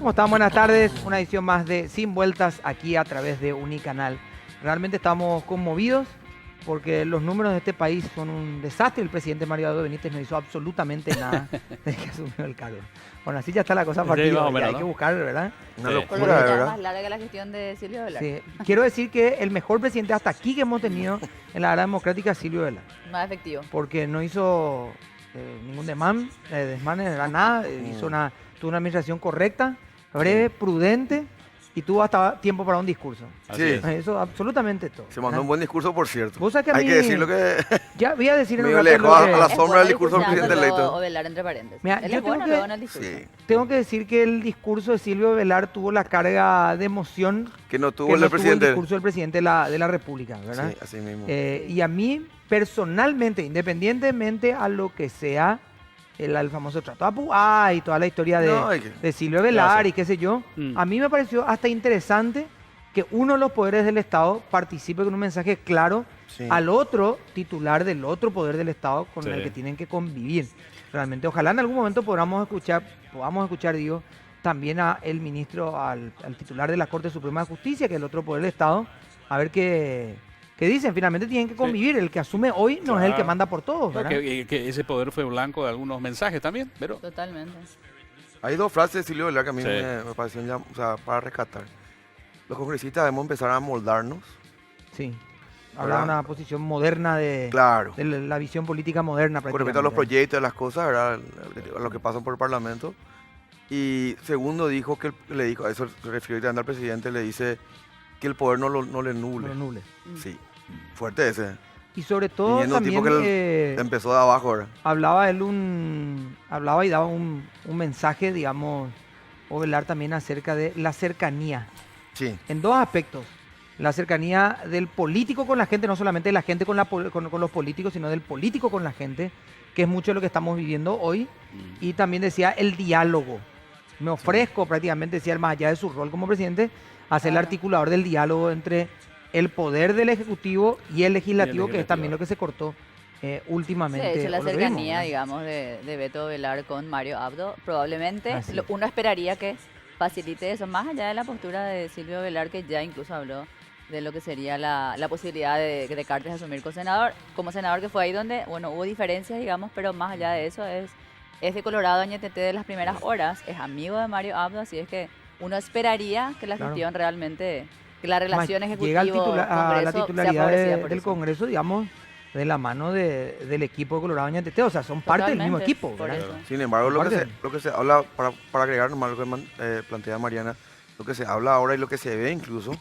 ¿Cómo están? Buenas tardes. Una edición más de Sin Vueltas aquí a través de Unicanal. Realmente estamos conmovidos porque los números de este país son un desastre. El presidente Mario Abdo Benítez no hizo absolutamente nada desde que asumió el cargo. Bueno, así ya está la cosa partida. Sí, Hay que buscar, ¿verdad? Una Sí. locura, Por lo de que ya es verdad. más larga que la gestión de Silvio Velar. Sí. Quiero decir que el mejor presidente hasta aquí que hemos tenido en la era democrática es Silvio Velar. Más efectivo. Porque no hizo ningún desmán, era nada, tuvo una administración correcta, breve, prudente y tuvo hasta tiempo para un discurso. Así Sí. es. Eso, absolutamente todo. Se mandó un buen discurso, por cierto. Vos sabés que a Hay mí- que decirlo que Ya voy a decir en un medio rato lejos lo a que- la Es sombra bueno del discurso del discursándolo presidente electo. O Velar entre paréntesis. Mira, Él yo es tengo bueno que- luego en el discurso. sí, Tengo que decir que el discurso de Silvio Velar tuvo la carga de emoción que no tuvo que el no del tuvo el presidente. discurso del presidente de la República, ¿verdad? Sí, así mismo. Y a mí, personalmente, independientemente a lo que sea el famoso trato a Puá y toda la historia No, hay que- de Silvio Velar Gracias. y qué sé yo, Mm. a mí me pareció hasta interesante que uno de los poderes del Estado participe con un mensaje claro Sí. al otro titular del otro poder del Estado con Sí. el que tienen que convivir. Realmente, ojalá en algún momento podamos escuchar, digo, también al ministro, al titular de la Corte Suprema de Justicia, que es el otro poder del Estado, a ver qué dicen. Finalmente tienen que convivir. El que asume hoy no es el que Claro. manda por todos, ¿verdad? Que ese poder fue blanco de algunos mensajes también, pero Totalmente. Hay dos frases de Silvio Velar que a mí Sí. me parecían ya, o sea, para rescatar. Los congresistas debemos empezar a moldarnos. Sí. Habrá ¿Verdad? una posición moderna Claro. de la visión política moderna. Con respecto a los prácticamente. proyectos, a las cosas, ¿verdad? A lo que pasan por el Parlamento. Y segundo, dijo que le dijo, a eso se refirió también al presidente, le dice que el poder no le nuble. No lo nuble. Sí, fuerte ese. Y sobre todo Viniendo un también tipo que empezó de abajo, ¿verdad? hablaba y daba un mensaje, digamos, o Velar también acerca de la cercanía, Sí, en dos aspectos. La cercanía del político con la gente, no solamente de la gente con los políticos, sino del político con la gente, que es mucho de lo que estamos viviendo hoy. Y también decía el diálogo. Me ofrezco prácticamente, decía él, más allá de su rol como presidente, a ser el Claro. articulador del diálogo entre el poder del Ejecutivo y el Legislativo, que es también lo que se cortó últimamente. De hecho, la o lo que vimos, cercanía, ¿verdad? digamos, de Beto Velar con Mario Abdo, probablemente Así es. uno esperaría que facilite eso, más allá de la postura de Silvio Velar, que ya incluso habló de lo que sería la posibilidad de Cartes asumir como senador, que fue ahí donde, bueno, hubo diferencias, digamos, pero más allá de eso es de Colorado Añetete de las primeras horas, es amigo de Mario Abdo, así es que uno esperaría que la Claro. gestión realmente, que la relación Más, llega a la ejecutivo-congreso sea titularidad favorecida por del eso. Congreso, digamos, de la mano del equipo de Colorado Añetete. O sea, son parte del mismo Totalmente, equipo, por ¿verdad? eso. sin embargo, Aparte- lo que se habla, para agregar nomás lo que plantea Mariana, lo que se habla ahora y lo que se ve incluso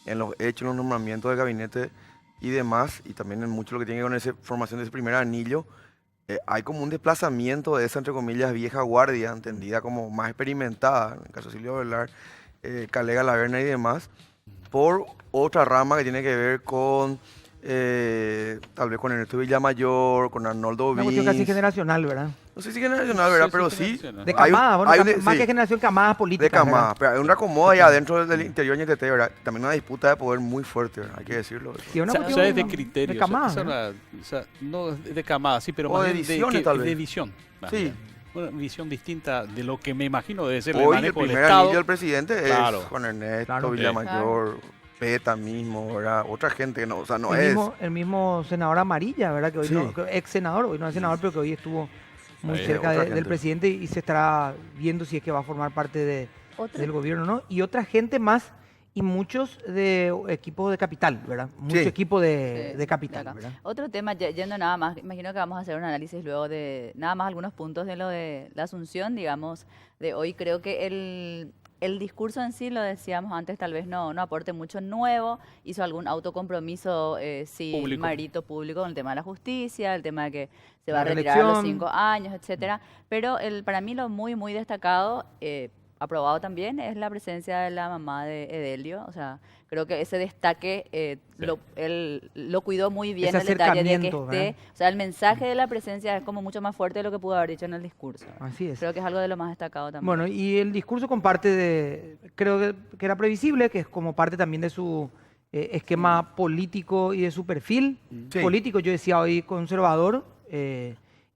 en los hechos, en los nombramientos del gabinete y demás, y también en mucho lo que tiene que ver con esa formación de ese primer anillo, hay como un desplazamiento de esa, entre comillas, vieja guardia, entendida como más experimentada, en el caso de Silvio Velar, Calega Laverna y demás, por otra rama que tiene que ver con, tal vez con Ernesto Villamayor, con Arnoldo Una cuestión casi Vinz. generacional, ¿verdad? No sé si generacional, ¿verdad? Pero sí, generacional. De Hay un- camada, bueno, hay un- más sí. que generación, camadas políticas. de camada, ¿verdad? pero hay una acomoda ya dentro del interior ñetete, ¿verdad? También una disputa de poder muy fuerte, ¿verdad? Hay que decirlo. Sí, una o sea, cuestión es de criterio. de camada, esa ¿no? o sea, no es de camada, sí, pero O más de bien visiones, tal de vez. visión. más Sí. bien. Una visión distinta de lo que me imagino debe ser el Hoy el manejo del primer Estado. anillo del presidente Claro. es Juan Ernesto Claro. Villamayor, Peta mismo, ¿verdad? Otra gente que no, o sea, no el, es. mismo, el mismo senador Amarilla, ¿verdad? Que hoy Sí. no, ex senador, hoy no es senador, pero que hoy estuvo muy Ahí, cerca otra del gente. presidente y se estará viendo si es que va a formar parte Otro- del gobierno o no. Y otra gente más y muchos de equipos de capital, ¿verdad? Mucho Sí. equipo de de capital, acá. ¿verdad? Otro tema, yendo nada más, imagino que vamos a hacer un análisis luego de nada más algunos puntos de lo de la asunción, digamos, de hoy. Creo que el discurso en sí, lo decíamos antes, tal vez no aporte mucho nuevo, hizo algún autocompromiso, sí, Público. Marito público con el tema de la justicia, el tema de que se va La a retirar a los reelección. 5 años, etcétera. Pero para mí lo muy destacado, aprobado también, es la presencia de la mamá de Edelio. O sea, creo que ese destaque Sí. él lo cuidó muy bien, Ese el detalle de que acercamiento, esté. ¿verdad? O sea, el mensaje de la presencia es como mucho más fuerte de lo que pudo haber dicho en el discurso. Así es. Creo que es algo de lo más destacado también. Bueno, y el discurso comparte creo que era previsible, que es como parte también de su esquema político y de su perfil Sí. político. Yo decía hoy conservador,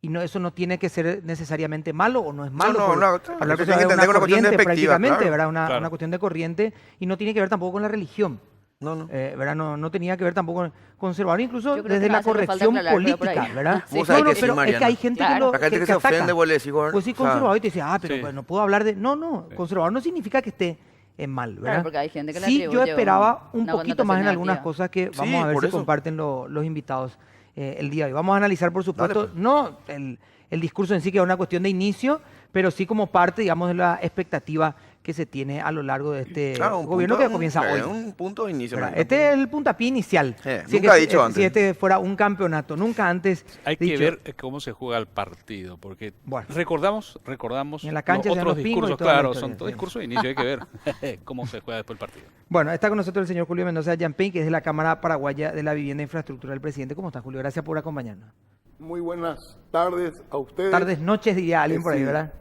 y no, eso no tiene que ser necesariamente malo o no es malo. no, por no, hablar se cosas tiene que de entender una con una cuestión corriente despectiva, prácticamente, claro. ¿verdad? Una Claro. cuestión de corriente y no tiene que ver tampoco con la religión. No. ¿Verdad? No tenía que ver tampoco con conservador, incluso Yo creo desde que la no hace falta corrección aclarar, pero por política, ahí. ¿verdad? Sí. Vos sabés No, que sí, pero es que Mariana. hay gente Claro. La gente que se ataca. ofende, vos le decís, bueno, Pues sí, o sea, conservador, y te dice, pero Sí. pues, no puedo hablar de... No, conservador no significa que esté mal, ¿verdad? Claro, porque hay gente que le Sí, yo atribuye esperaba un una poquito más en connotación algunas negativa. cosas que Sí, vamos a ver por si eso. comparten los invitados el día de hoy. Vamos a analizar, por supuesto, Dale, pues. no el discurso en sí, que es una cuestión de inicio, pero sí como parte, digamos, de la expectativa que se tiene a lo largo de este claro, un gobierno punto- que comienza hoy. un punto de inicio. ¿Verdad? Mariana. Este es el puntapié inicial. Nunca he dicho Si antes. este fuera un campeonato, nunca antes Hay que dicho. ver cómo se juega el partido, porque Bueno. recordamos Y en la cancha se dan otros los pingos y discursos, toda la claro, historia, son todos sí. discursos de inicio, hay que ver cómo se juega después el partido. Bueno, está con nosotros el señor Julio Mendoza Yampín, que es de la Cámara Paraguaya de la Vivienda e Infraestructura del Presidente. ¿Cómo está, Julio? Gracias por acompañarnos. Muy buenas tardes a ustedes. Tardes, noches, diría alguien por ahí, Sí. ¿verdad?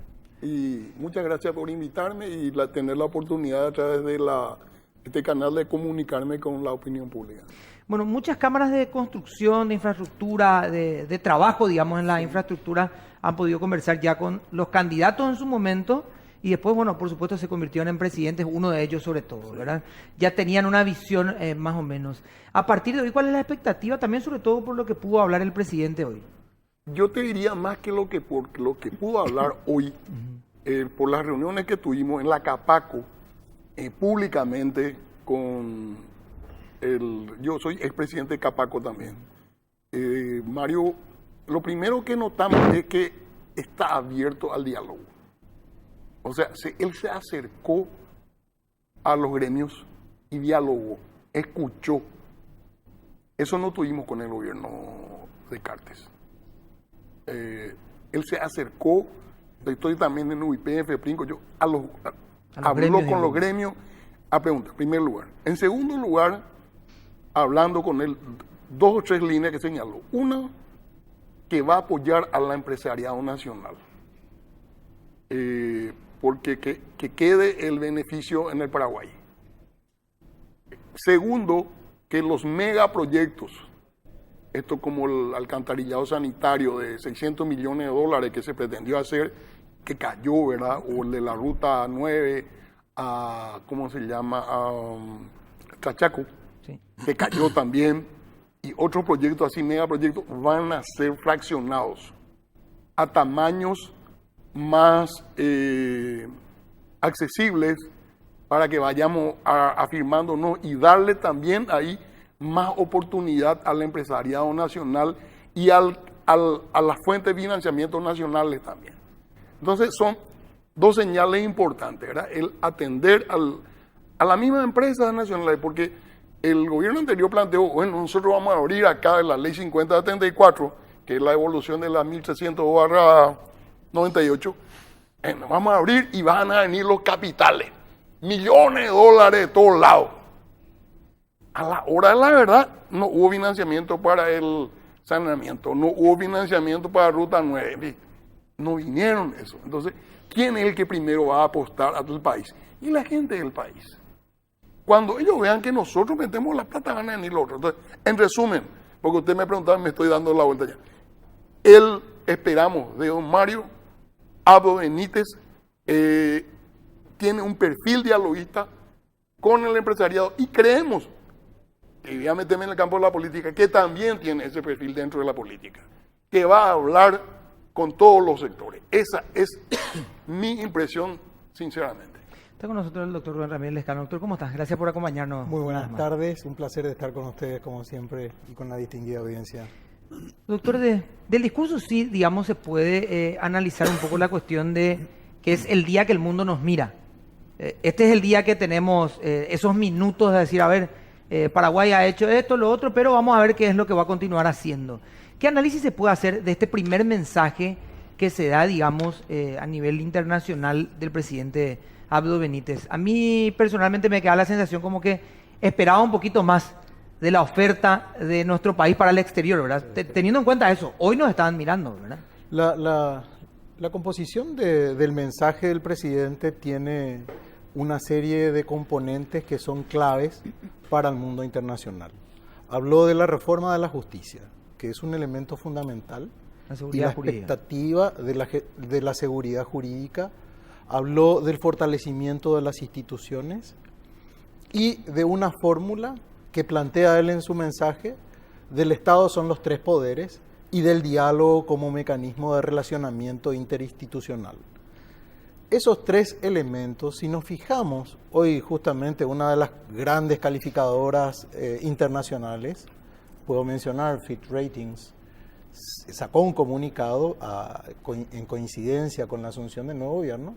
Y muchas gracias por invitarme y tener la oportunidad a través de este canal de comunicarme con la opinión pública. Bueno, muchas cámaras de construcción, de infraestructura, de trabajo, digamos, en la infraestructura, han podido conversar ya con los candidatos en su momento y después, bueno, por supuesto, se convirtieron en presidentes, uno de ellos sobre todo, ¿verdad? Ya tenían una visión más o menos. A partir de hoy, ¿cuál es la expectativa también, sobre todo por lo que pudo hablar el presidente hoy? Yo te diría más que lo que pudo hablar hoy, por las reuniones que tuvimos en la Capaco, públicamente con yo soy expresidente de Capaco también. Mario, lo primero que notamos es que está abierto al diálogo. O sea, él se acercó a los gremios y dialogó, escuchó. Eso no tuvimos con el gobierno de Cartes. Él se acercó, estoy también en UIPF, Princo, yo habló gremios, con digamos. los gremios a preguntar, en primer lugar. En segundo lugar, hablando con él, 2 o 3 líneas que señaló. Una, que va a apoyar a la empresariado nacional. Porque que quede el beneficio en el Paraguay. Segundo, que los megaproyectos, esto como el alcantarillado sanitario de 600 millones de dólares que se pretendió hacer, que cayó, ¿verdad? O el de la ruta 9 a, ¿cómo se llama? A Chachaco, Sí. que cayó también. Y otros proyectos así, megaproyectos, van a ser fraccionados a tamaños más accesibles para que vayamos afirmándonos y darle también ahí más oportunidad al empresariado nacional y a las fuentes de financiamiento nacionales también. Entonces son 2 señales importantes, ¿verdad? El atender a la misma empresa nacional, porque el gobierno anterior planteó, bueno, nosotros vamos a abrir acá en la ley 5074, que es la evolución de la 1300/98, vamos a abrir y van a venir los capitales, millones de dólares de todos lados. A la hora de la verdad, no hubo financiamiento para el saneamiento, no hubo financiamiento para Ruta 9, no vinieron eso. Entonces, ¿quién es el que primero va a apostar a todo el país? Y la gente del país. Cuando ellos vean que nosotros metemos la plata, van a venir los otros. Entonces, en resumen, porque usted me preguntaba, me estoy dando la vuelta ya. Esperamos de don Mario Abdo Benítez, tiene un perfil dialoguista con el empresariado y creemos, y voy a meterme en el campo de la política, que también tiene ese perfil dentro de la política, que va a hablar con todos los sectores. Esa es mi impresión, sinceramente. Está con nosotros el doctor Rubén Ramírez Lescano. Doctor, ¿cómo estás? Gracias por acompañarnos. Muy una buenas vez más. tardes, un placer de estar con ustedes como siempre y con la distinguida audiencia. Doctor, del discurso sí, digamos, se puede analizar un poco la cuestión de que es el día que el mundo nos mira. Este es el día que tenemos esos minutos de decir, a ver, Paraguay ha hecho esto, lo otro, pero vamos a ver qué es lo que va a continuar haciendo. ¿Qué análisis se puede hacer de este primer mensaje que se da, digamos, a nivel internacional del presidente Abdo Benítez? A mí personalmente me queda la sensación como que esperaba un poquito más de la oferta de nuestro país para el exterior, ¿verdad? Teniendo en cuenta eso, hoy nos estaban mirando, ¿verdad? La composición del mensaje del presidente tiene una serie de componentes que son claves para el mundo internacional. Habló de la reforma de la justicia, que es un elemento fundamental La y seguridad la jurídica. expectativa de la seguridad jurídica, habló del fortalecimiento de las instituciones y de una fórmula que plantea él en su mensaje: del Estado son los tres poderes y del diálogo como mecanismo de relacionamiento interinstitucional. Esos tres elementos, si nos fijamos, hoy justamente una de las grandes calificadoras internacionales, puedo mencionar Fitch Ratings, sacó un comunicado en coincidencia con la asunción del nuevo gobierno,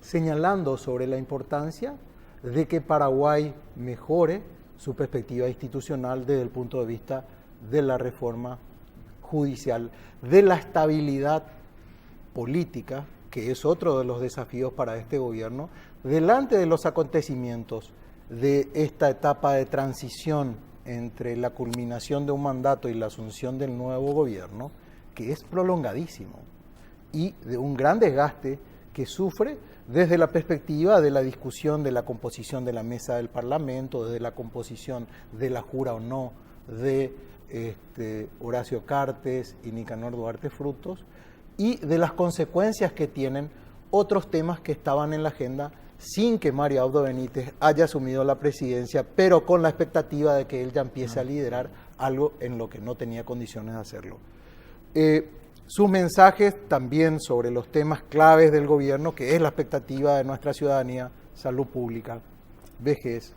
señalando sobre la importancia de que Paraguay mejore su perspectiva institucional desde el punto de vista de la reforma judicial, de la estabilidad política, que es otro de los desafíos para este gobierno, delante de los acontecimientos de esta etapa de transición entre la culminación de un mandato y la asunción del nuevo gobierno, que es prolongadísimo, y de un gran desgaste que sufre desde la perspectiva de la discusión de la composición de la mesa del Parlamento, desde la composición de la jura o no de Horacio Cartes y Nicanor Duarte Frutos, y de las consecuencias que tienen otros temas que estaban en la agenda sin que Mario Abdo Benítez haya asumido la presidencia, pero con la expectativa de que él ya empiece a liderar algo en lo que no tenía condiciones de hacerlo. Sus mensajes también sobre los temas claves del gobierno, que es la expectativa de nuestra ciudadanía: salud pública, vejez,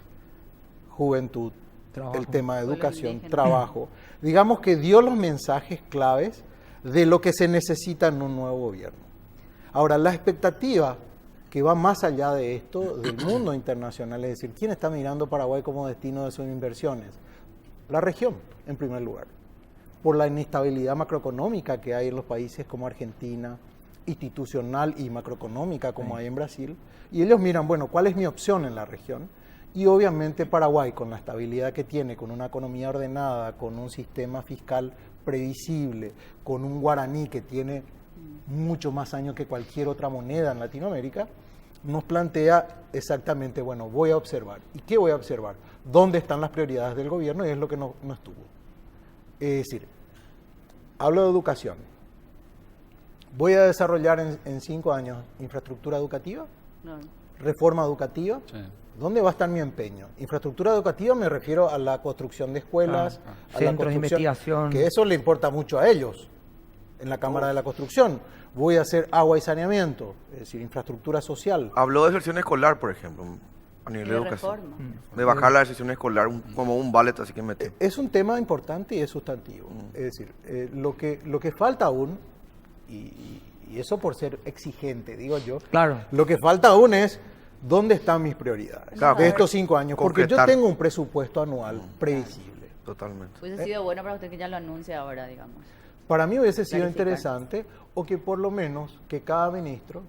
juventud, Trabajo. el tema de Pueblo educación, indígena. trabajo. Digamos que dio los mensajes claves de lo que se necesita en un nuevo gobierno. Ahora, la expectativa que va más allá de esto, del mundo internacional, es decir, ¿quién está mirando Paraguay como destino de sus inversiones? La región, en primer lugar, por la inestabilidad macroeconómica que hay en los países como Argentina, institucional y macroeconómica como hay en Brasil, y ellos miran, bueno, ¿cuál es mi opción en la región? Y obviamente Paraguay, con la estabilidad que tiene, con una economía ordenada, con un sistema fiscal previsible, con un guaraní que tiene mucho más años que cualquier otra moneda en Latinoamérica, nos plantea exactamente, bueno, voy a observar. ¿Y qué voy a observar? ¿Dónde están las prioridades del gobierno? Y es lo que no estuvo. Es decir, hablo de educación. Voy a desarrollar en 5 años infraestructura educativa, No. reforma educativa. Sí. ¿Dónde va a estar mi empeño? Infraestructura educativa me refiero a la construcción de escuelas, a la Centros de construcción, investigación. que eso le importa mucho a ellos en la Cámara de la Construcción. Voy a hacer agua y saneamiento, es decir, infraestructura social. Habló de deserción escolar, por ejemplo, a nivel de De educación. reforma. De bajar la deserción escolar como un ballet, así que mete. Es un tema importante y es sustantivo. Es decir, lo que falta aún, y eso por ser exigente, digo yo, Claro. lo que falta aún es dónde están mis prioridades Claro, de estos 5 años, porque yo concretar. tengo un presupuesto anual previsible. Totalmente. Hubiese sido bueno para usted que ya lo anuncie ahora, digamos. Para mí hubiese sido Clarificar. interesante, o que por lo menos que cada ministro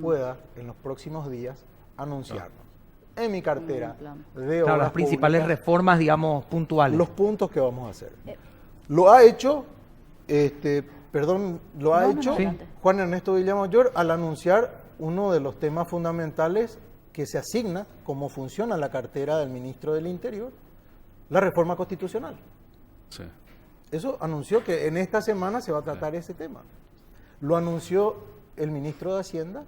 pueda en los próximos días anunciarnos en mi cartera plan. de Claro, obras las principales públicas, reformas, digamos, puntuales. los puntos que vamos a hacer. Lo ha hecho, lo ha No, no, hecho no, adelante. Juan Ernesto Villamayor al anunciar uno de los temas fundamentales que se asigna, cómo funciona la cartera del ministro del Interior, la reforma constitucional. Sí. Eso anunció que en esta semana se va a tratar ese tema. Lo anunció el ministro de Hacienda,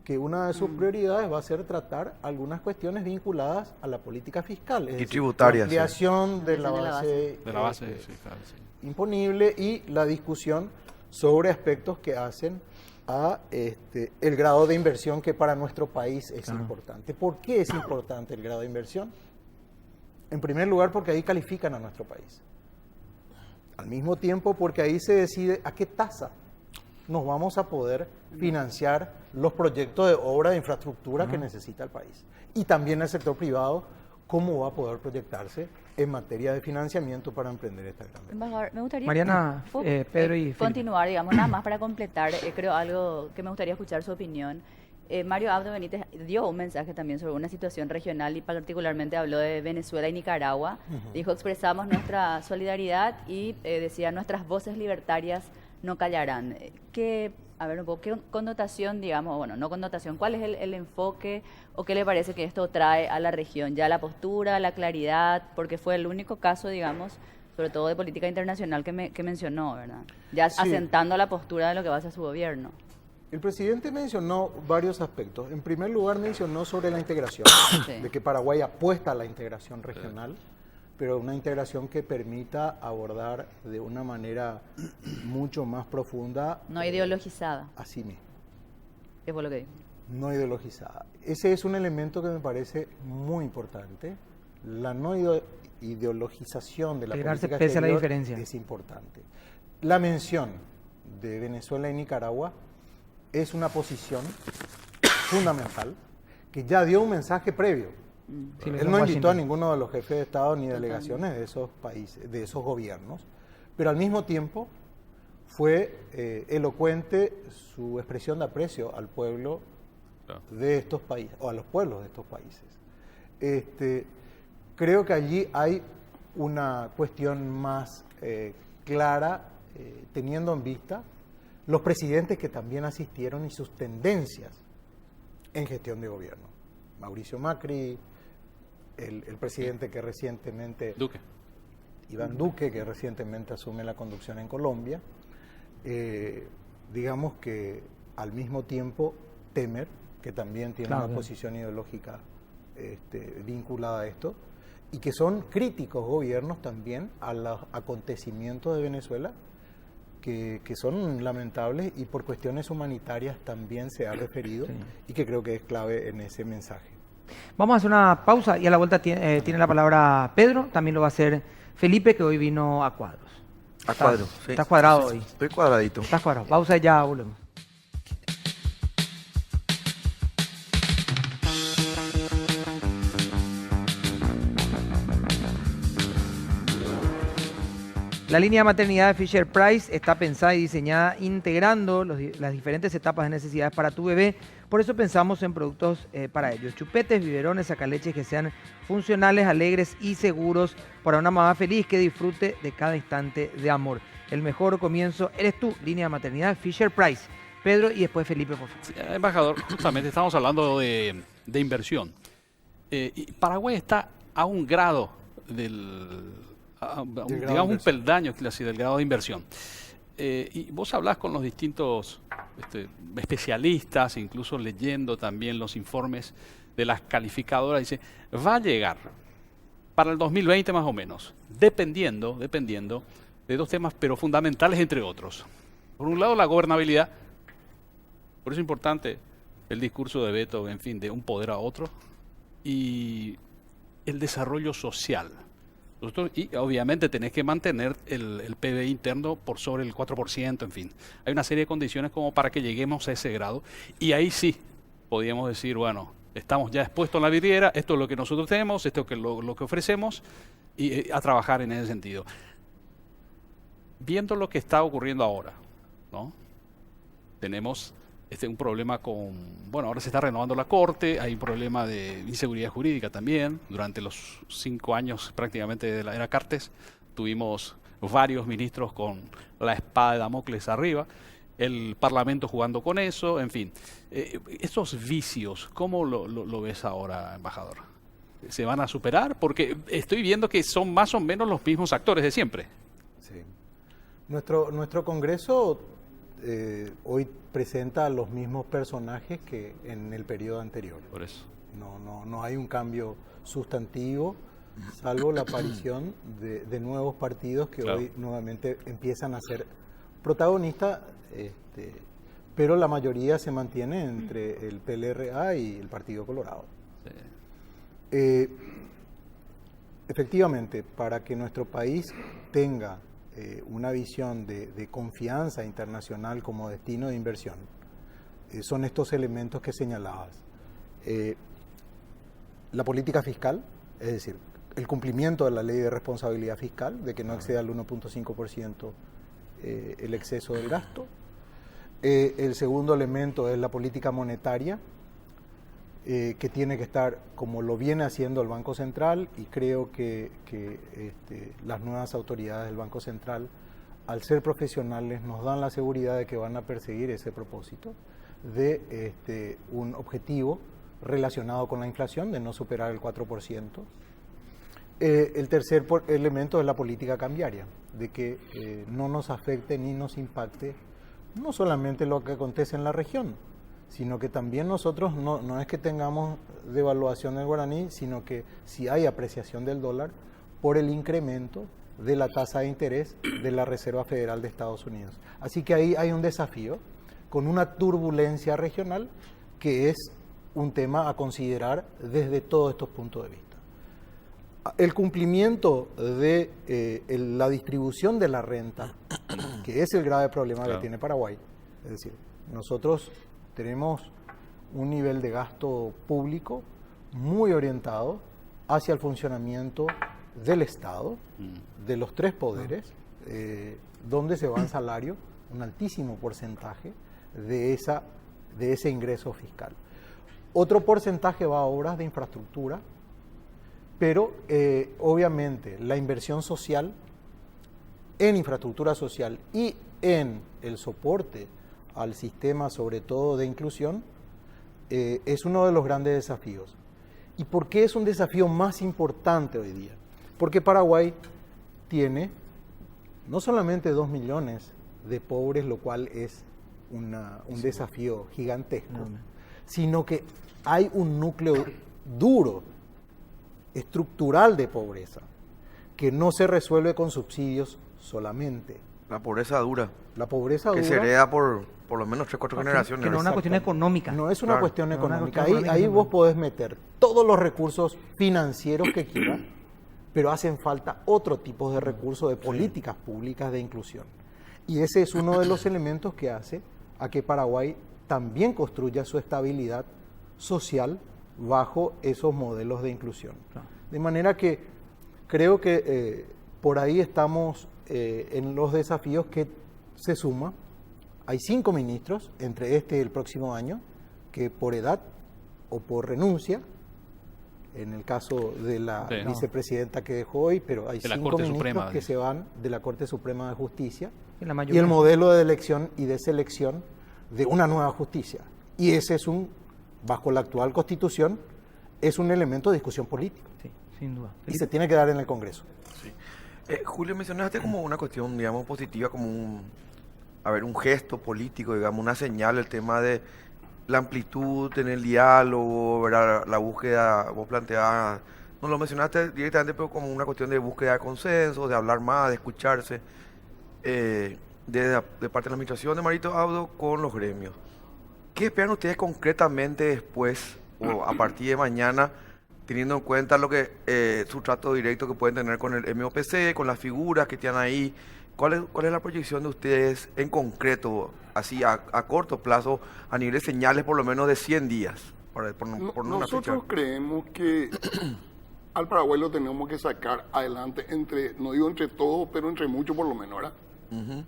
que una de sus prioridades va a ser tratar algunas cuestiones vinculadas a la política fiscal. Es decir, tributaria, la ampliación de la Ampliación de la base, De la base, sí, claro, sí. imponible y la discusión sobre aspectos que hacen a el grado de inversión que para nuestro país es importante. ¿Por qué es importante el grado de inversión? En primer lugar, porque ahí califican a nuestro país. Al mismo tiempo, porque ahí se decide a qué tasa nos vamos a poder financiar los proyectos de obra de infraestructura que necesita el país. Y también el sector privado, cómo va a poder proyectarse en materia de financiamiento para emprender esta gran meta. Embajador, me gustaría Mariana, Pedro y Felipe. continuar, digamos, nada más para completar, creo algo que me gustaría escuchar su opinión. Mario Abdo Benítez dio un mensaje también sobre una situación regional y particularmente habló de Venezuela y Nicaragua. Dijo, expresamos nuestra solidaridad y decía, nuestras voces libertarias no callarán. ¿Qué connotación, digamos, bueno, no connotación, cuál es el enfoque o qué le parece que esto trae a la región? Ya la postura, la claridad, porque fue el único caso, digamos, sobre todo de política internacional que mencionó, ¿verdad? Ya Sí. asentando la postura de lo que va a ser su gobierno. El presidente mencionó varios aspectos. En primer lugar, mencionó sobre la integración, Sí. de que Paraguay apuesta a la integración regional, pero una integración que permita abordar de una manera mucho más profunda No ideologizada, a sí mismo, que fue lo que dijo. no ideologizada. Ese es un elemento que me parece muy importante. La no ideologización de la Integrarse política pese a la exterior diferencia. es importante. La mención de Venezuela y Nicaragua es una posición fundamental que ya dio un mensaje previo. Sí, lo hizo Él en no invitó a Washington. ninguno de los jefes de Estado ni delegaciones de esos países, de esos gobiernos, pero al mismo tiempo fue elocuente su expresión de aprecio al pueblo Claro. de estos países, o a los pueblos de estos países. Creo que allí hay una cuestión más clara, teniendo en vista los presidentes que también asistieron y sus tendencias en gestión de gobierno. Mauricio Macri, el presidente que recientemente, Duque. Iván Duque, que recientemente asume la conducción en Colombia. Digamos que al mismo tiempo Temer, que también tiene Claro, una claro. posición ideológica vinculada a esto, y que son críticos gobiernos también a los acontecimientos de Venezuela, que son lamentables y por cuestiones humanitarias también se ha referido, Sí. y que creo que es clave en ese mensaje. Vamos a hacer una pausa y a la vuelta tiene la palabra Pedro, también lo va a hacer Felipe, que hoy vino a cuadros. A cuadro, sí. Estás cuadrado hoy. Estoy cuadradito. Estás cuadrado. Pausa y ya volvemos. La línea de maternidad de Fisher Price está pensada y diseñada integrando las diferentes etapas de necesidades para tu bebé. Por eso pensamos en productos para ellos. Chupetes, biberones, sacaleches que sean funcionales, alegres y seguros para una mamá feliz que disfrute de cada instante de amor. El mejor comienzo eres tú, línea de maternidad Fisher Price. Pedro y después Felipe, por favor. Sí, embajador, justamente estamos hablando de inversión. Y Paraguay está a un grado grado de digamos un inversión. peldaño así, del grado de inversión. Y vos hablás con los distintos especialistas, incluso leyendo también los informes de las calificadoras, dice, va a llegar para el 2020 más o menos, dependiendo de dos temas, pero fundamentales entre otros. Por un lado, la gobernabilidad. Por eso es importante el discurso de Beto, en fin, de un poder a otro, y el desarrollo social. Y obviamente tenés que mantener el PBI interno por sobre el 4%, en fin. Hay una serie de condiciones como para que lleguemos a ese grado, y ahí sí podríamos decir, bueno, estamos ya expuestos en la vidriera, esto es lo que nosotros tenemos, esto es lo que ofrecemos, y a trabajar en ese sentido. Viendo lo que está ocurriendo ahora, ¿no? Tenemos un problema bueno, ahora se está renovando la Corte, hay un problema de inseguridad jurídica también. Durante los 5 años prácticamente de la era Cartes, tuvimos varios ministros con la espada de Damocles arriba, el Parlamento jugando con eso, en fin. Estos vicios, ¿cómo lo ves ahora, embajador? ¿Se van a superar? Porque estoy viendo que son más o menos los mismos actores de siempre. Sí. Nuestro Congreso hoy presenta a los mismos personajes que en el periodo anterior. Por eso. No hay un cambio sustantivo, salvo la aparición de nuevos partidos que Claro. hoy nuevamente empiezan a ser protagonistas, pero la mayoría se mantiene entre el PLRA y el Partido Colorado. Sí. Efectivamente, para que nuestro país tenga una visión de confianza internacional como destino de inversión, son estos elementos que señalabas. La política fiscal, es decir, el cumplimiento de la ley de responsabilidad fiscal, de que no exceda el 1.5% el exceso del gasto. El segundo elemento es la política monetaria, que tiene que estar como lo viene haciendo el Banco Central, y creo que las nuevas autoridades del Banco Central, al ser profesionales, nos dan la seguridad de que van a perseguir ese propósito de un objetivo relacionado con la inflación de no superar el 4%. El tercer elemento es la política cambiaria, de que no nos afecte ni nos impacte no solamente lo que acontece en la región, sino que también nosotros no es que tengamos devaluación del guaraní, sino que si hay apreciación del dólar por el incremento de la tasa de interés de la Reserva Federal de Estados Unidos. Así que ahí hay un desafío con una turbulencia regional que es un tema a considerar desde todos estos puntos de vista. El cumplimiento de la distribución de la renta, que es el grave problema que tiene Paraguay. Es decir, nosotros tenemos un nivel de gasto público muy orientado hacia el funcionamiento del Estado, de los tres poderes, donde se va en salario un altísimo porcentaje de ese ingreso fiscal. Otro porcentaje va a obras de infraestructura, pero obviamente la inversión social en infraestructura social y en el soporte al sistema, sobre todo de inclusión, es uno de los grandes desafíos. ¿Y por qué es un desafío más importante hoy día? Porque Paraguay tiene no solamente 2 millones de pobres, lo cual es un desafío gigantesco, sino que hay un núcleo duro, estructural de pobreza, que no se resuelve con subsidios solamente. La pobreza dura. La pobreza que dura. se hereda por lo menos 3 o 4 generaciones. Que no es una cuestión económica. No es una Claro. cuestión No es una económica. cuestión Ahí económica. vos podés meter todos los recursos financieros que quieras, pero hacen falta otro tipo de recursos, de políticas públicas de inclusión. Y ese es uno de los elementos que hace a que Paraguay también construya su estabilidad social bajo esos modelos de inclusión. De manera que creo que por ahí estamos en los desafíos que se suma. Hay 5 ministros, entre este y el próximo año, que por edad o por renuncia, en el caso de la Sí. vicepresidenta que dejó hoy, pero hay De la 5 Corte ministros Suprema, que dice. se van de la Corte Suprema de Justicia Y la y mayoría. el modelo de elección y de selección de una nueva justicia. Y ese es bajo la actual Constitución, es un elemento de discusión política Sí, sin duda. y se tiene que dar en el Congreso. Julio, mencionaste como una cuestión, digamos, positiva, como un gesto político, digamos, una señal, el tema de la amplitud en el diálogo, ¿verdad? La búsqueda, vos planteabas, no lo mencionaste directamente, pero como una cuestión de búsqueda de consenso, de hablar más, de escucharse, de parte de la administración de Marito Abdo con los gremios. ¿Qué esperan ustedes concretamente después o a partir de mañana, teniendo en cuenta lo que su trato directo que pueden tener con el MOPC, con las figuras que tienen ahí? ¿Cuál es la proyección de ustedes en concreto, así a corto plazo, a nivel de señales por lo menos de 100 días? Por no una Nosotros fecha. creemos que al Paraguay lo tenemos que sacar adelante no digo entre todos, pero entre muchos por lo menos, ¿verdad?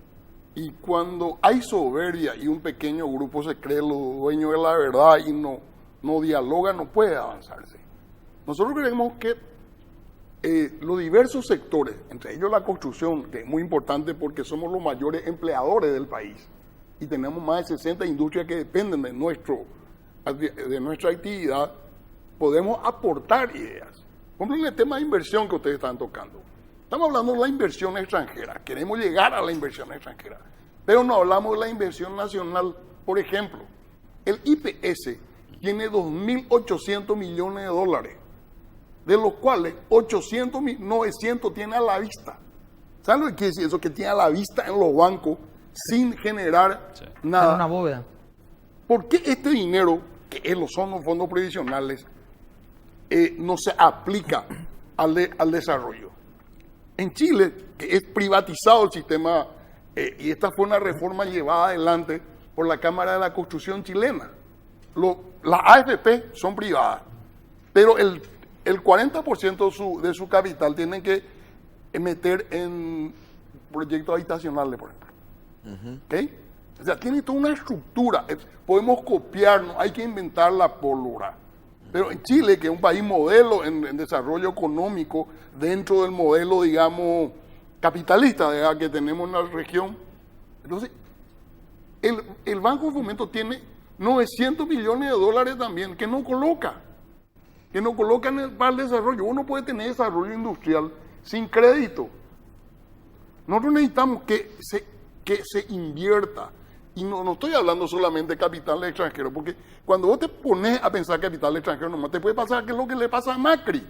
Y cuando hay soberbia y un pequeño grupo se cree los dueños de la verdad y no dialoga, no puede avanzarse. Nosotros creemos que los diversos sectores, entre ellos la construcción, que es muy importante porque somos los mayores empleadores del país y tenemos más de 60 industrias que dependen de nuestra actividad, podemos aportar ideas. Por ejemplo, en el tema de inversión que ustedes están tocando. Estamos hablando de la inversión extranjera, queremos llegar a la inversión extranjera, pero no hablamos de la inversión nacional. Por ejemplo, el IPS tiene 2.800 millones de dólares, de los cuales 900 tiene a la vista. ¿Saben lo que quiere decir eso? Que tiene a la vista en los bancos sin generar Sí. En nada. una bóveda. ¿Por qué este dinero, que son los fondos previsionales, no se aplica al desarrollo? En Chile, que es privatizado el sistema, y esta fue una reforma llevada adelante por la Cámara de la Construcción chilena. Las AFP son privadas, pero el 40% de su capital tienen que meter en proyectos habitacionales, por ejemplo. ¿Ok? O sea, tiene toda una estructura. Podemos copiarnos, hay que inventar la pólvora. Pero en Chile, que es un país modelo en desarrollo económico, dentro del modelo, digamos, capitalista, ¿verdad?, que tenemos en la región, entonces, el Banco de Fomento tiene 900 millones de dólares también, que no coloca. que nos colocan para el desarrollo. Uno puede tener desarrollo industrial sin crédito. Nosotros necesitamos que se invierta. Y no estoy hablando solamente de capital extranjero, porque cuando vos te pones a pensar capital extranjero, nomás te puede pasar que es lo que le pasa a Macri,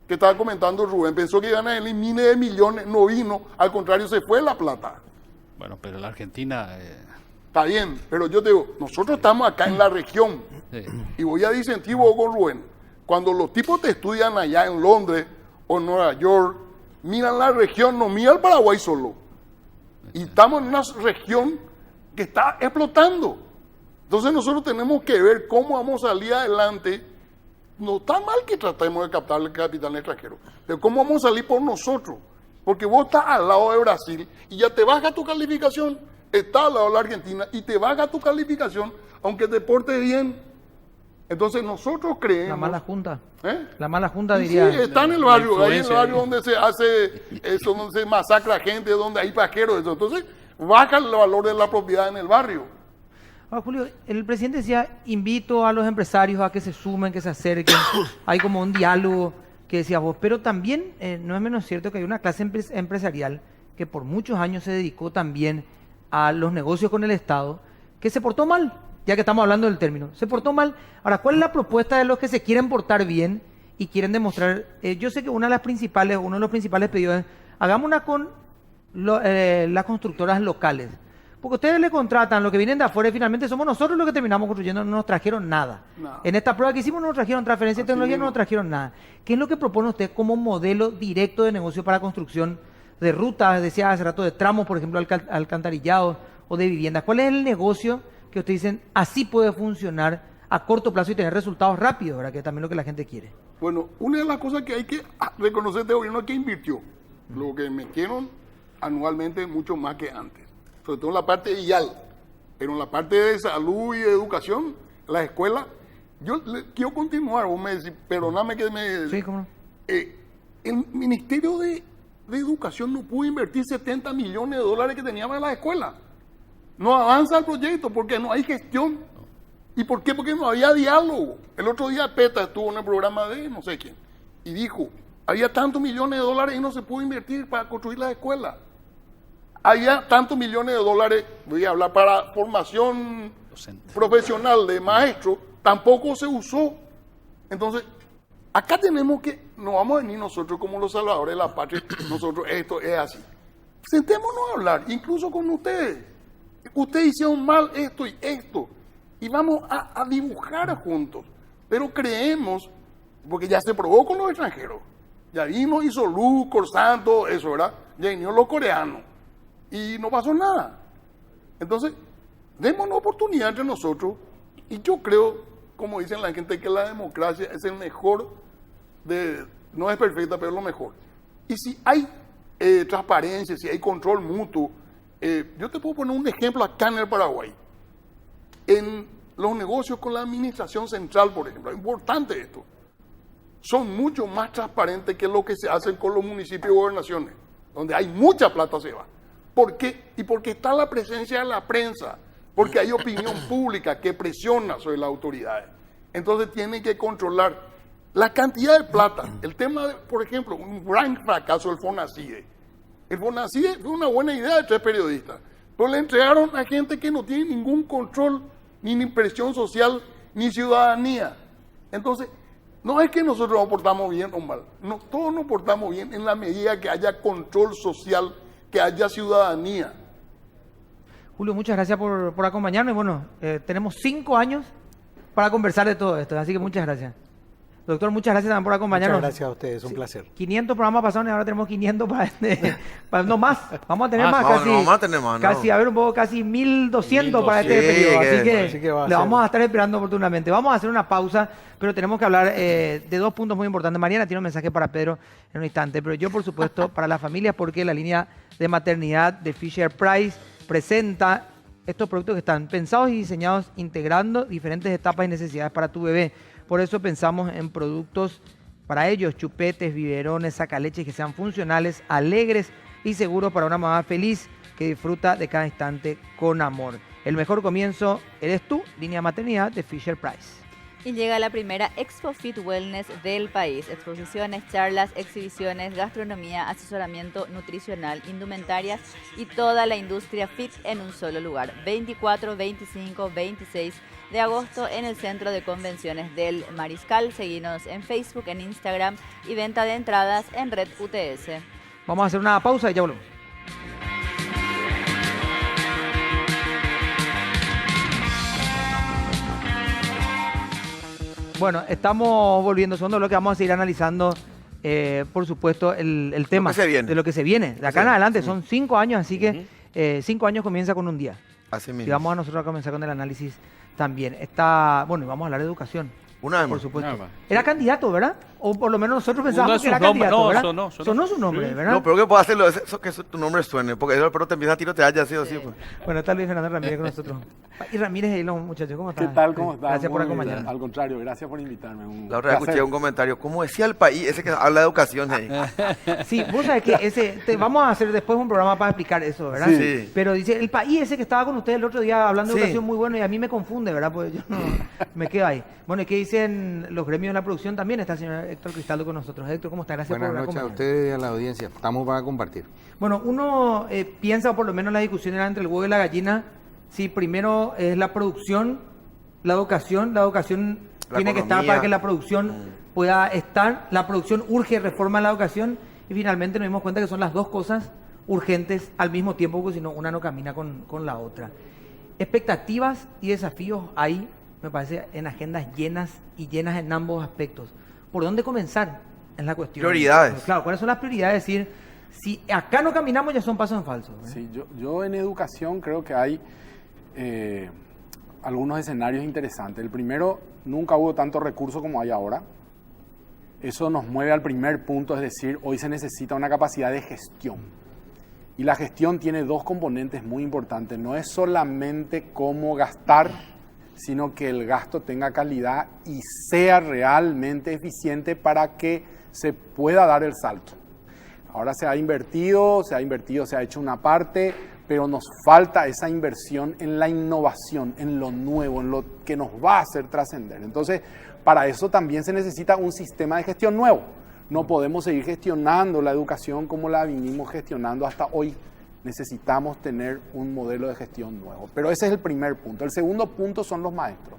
que estaba comentando Rubén, pensó que iban a venir miles de millones, no vino, al contrario se fue la plata. Bueno, pero la Argentina... Está bien, pero yo te digo, nosotros estamos acá en la región, y voy a disentir vos con Rubén, cuando los tipos te estudian allá en Londres o en Nueva York, miran la región, no miran el Paraguay solo. Y estamos en una región que está explotando. Entonces nosotros tenemos que ver cómo vamos a salir adelante. No está mal que tratemos de captar el capital extranjero, pero cómo vamos a salir por nosotros. Porque vos estás al lado de Brasil y ya te baja tu calificación, estás al lado de la Argentina y te baja tu calificación, aunque te portes bien. Entonces nosotros creemos... La mala junta. ¿Eh? La mala junta, Sí, diría. está en el La barrio, ahí en el influencia barrio ahí. donde se hace eso, donde se masacra gente, donde hay pajeros, eso. Entonces, baja el valor de la propiedad en el barrio. Ahora, Julio, el presidente decía, invito a los empresarios a que se sumen, que se acerquen. Hay como un diálogo que decías vos, pero también no es menos cierto que hay una clase empresarial que por muchos años se dedicó también a los negocios con el Estado, que se portó mal, ya que estamos hablando del término. Se portó mal. Ahora, ¿cuál es la propuesta de los que se quieren portar bien y quieren demostrar? Yo sé que uno de los principales pedidos es, hagamos una con las constructoras locales. Porque ustedes le contratan lo que vienen de afuera y finalmente somos nosotros los que terminamos construyendo, no nos trajeron nada. No. En esta prueba que hicimos no nos trajeron transferencia de Así tecnología, mismo. no nos trajeron nada. ¿Qué es lo que propone usted como modelo directo de negocio para construcción de rutas, decía hace rato, de tramos, por ejemplo, alcantarillados o de viviendas? ¿Cuál es el negocio que ustedes dicen así puede funcionar a corto plazo y tener resultados rápidos, ¿verdad? Que es también lo que la gente quiere. Bueno, una de las cosas que hay que reconocer de gobierno es que invirtió. Lo que metieron anualmente mucho más que antes. Sobre todo en la parte de IAL. Pero en la parte de salud y de educación, las escuelas, yo quiero continuar. Vos me decís, perdóname que me... Sí, ¿cómo no? El Ministerio de Educación no pudo invertir 70 millones de dólares que teníamos en las escuelas. No avanza el proyecto porque no hay gestión. ¿Y por qué? Porque no había diálogo. El otro día PETA estuvo en el programa de no sé quién y dijo, había tantos millones de dólares y no se pudo invertir para construir las escuelas. Había tantos millones de dólares, voy a hablar para formación Docente. profesional de maestro, tampoco se usó. Entonces, acá tenemos que, no vamos a venir nosotros como los salvadores de la patria, nosotros esto es así. Sentémonos a hablar, incluso con ustedes. Ustedes hicieron mal esto y esto. Y vamos a dibujar juntos. Pero creemos, porque ya se probó con los extranjeros. Ya vino, hizo luz, Corsan, todo eso, ¿verdad? Ya vinieron los coreanos. Y no pasó nada. Entonces, démonos oportunidad entre nosotros. Y yo creo, como dicen la gente, que la democracia es el mejor no es perfecta, pero es lo mejor. Y si hay transparencia, si hay control mutuo, yo te puedo poner un ejemplo acá en el Paraguay. En los negocios con la administración central, por ejemplo, es importante esto. Son mucho más transparentes que lo que se hace con los municipios y gobernaciones, donde hay mucha plata se va. ¿Por qué? Y porque está la presencia de la prensa, porque hay opinión pública que presiona sobre las autoridades. Entonces tienen que controlar la cantidad de plata. El tema, de, por ejemplo, un gran fracaso del FONACIDE. El FONACIDE fue una buena idea de 3 periodistas, pero le entregaron a gente que no tiene ningún control, ni presión social, ni ciudadanía. Entonces, no es que nosotros nos portamos bien o mal, no, todos nos portamos bien en la medida que haya control social, que haya ciudadanía. Julio, muchas gracias por acompañarnos. Bueno, tenemos 5 años para conversar de todo esto, así que muchas gracias. Doctor, muchas gracias también por acompañarnos. Muchas gracias a ustedes, un placer. 500 programas pasaron y ahora tenemos 500 no más. Vamos a tener más, No, casi. no vamos a tener más, no. Casi, a ver, un poco, casi 1200 para este 1200, periodo. sí, Así que así que va a le ser. vamos a estar esperando oportunamente. Vamos a hacer una pausa, pero tenemos que hablar de 2 puntos muy importantes. Mariana tiene un mensaje para Pedro en un instante, pero yo, por supuesto, para las familias, porque la línea de maternidad de Fisher Price presenta estos productos que están pensados y diseñados integrando diferentes etapas y necesidades para tu bebé. Por eso pensamos en productos para ellos, chupetes, biberones, sacaleches que sean funcionales, alegres y seguros para una mamá feliz que disfruta de cada instante con amor. El mejor comienzo eres tú, línea maternidad de Fisher Price. Y llega la primera Expo Fit Wellness del país. Exposiciones, charlas, exhibiciones, gastronomía, asesoramiento nutricional, indumentarias y toda la industria fit en un solo lugar. 24, 25, 26 de agosto en el Centro de Convenciones del Mariscal. Seguinos en Facebook, en Instagram y venta de entradas en Red UTS. Vamos a hacer una pausa y ya volvemos. Bueno, estamos volviendo a segundo bloque, vamos a seguir analizando, por supuesto, el tema se viene. de lo que se viene. De acá en adelante son 5 años, así que 5 años comienza con un día. Así mismo. Y vamos a nosotros a comenzar con el análisis también. Está, bueno, y vamos a hablar de educación, Una vez por más. supuesto. Nada más. Era candidato, ¿verdad? O por lo menos nosotros Uno pensábamos de que era sus nombres, candidato, no, ¿verdad? sonó. Sonó su nombre, ¿verdad? Lo peor que puedo hacerlo es eso, que tu nombre suene, porque eso el perro te empieza a tirotear ya así o así. Pues. Bueno, está Luis Fernando Ramírez con nosotros. Y Ramírez y los muchachos, ¿cómo ¿Qué están? tal? ¿Cómo estás? Gracias por Muy bien. acompañarnos. Al contrario, gracias por invitarme. La otra vez escuché un comentario, ¿cómo decía el país ese que habla de educación ahí? Sí, vos sabés que vamos a hacer después un programa para explicar eso, ¿verdad? Sí. Pero dice, el país ese que estaba con ustedes el otro día hablando de Sí. educación muy bueno y a mí me confunde, ¿verdad? Pues yo no, me quedo ahí. Bueno, ¿y qué dicen los gremios de la producción? También está el señor Héctor Cristaldo con nosotros. Héctor, ¿cómo está? Gracias Buenas por noches a acompañarnos. ustedes y a la audiencia. Estamos para compartir. Bueno, uno piensa, o por lo menos la discusión era entre el huevo y la gallina, si primero es la producción, la educación La tiene que estar economía. para que la producción pueda estar, la producción urge reforma en la educación y finalmente nos dimos cuenta que son las dos cosas urgentes al mismo tiempo, porque si no, una no camina con la otra. Expectativas y desafíos hay, me parece, en agendas llenas y llenas en ambos aspectos. ¿Por dónde comenzar en la cuestión? Prioridades. Claro, ¿cuáles son las prioridades? Es decir, si acá no caminamos ya son pasos en falso. ¿verdad? Sí, yo en educación creo que hay algunos escenarios interesantes. El primero, nunca hubo tanto recurso como hay ahora. Eso nos mueve al primer punto, es decir, hoy se necesita una capacidad de gestión. Y la gestión tiene dos componentes muy importantes. No es solamente cómo gastar, sino que el gasto tenga calidad y sea realmente eficiente para que se pueda dar el salto. Ahora se ha invertido, se ha hecho una parte, pero nos falta esa inversión en la innovación, en lo nuevo, en lo que nos va a hacer trascender. Entonces, para eso también se necesita un sistema de gestión nuevo. No podemos seguir gestionando la educación como la vinimos gestionando hasta hoy. Necesitamos tener un modelo de gestión nuevo. Pero ese es el primer punto. El segundo punto son los maestros.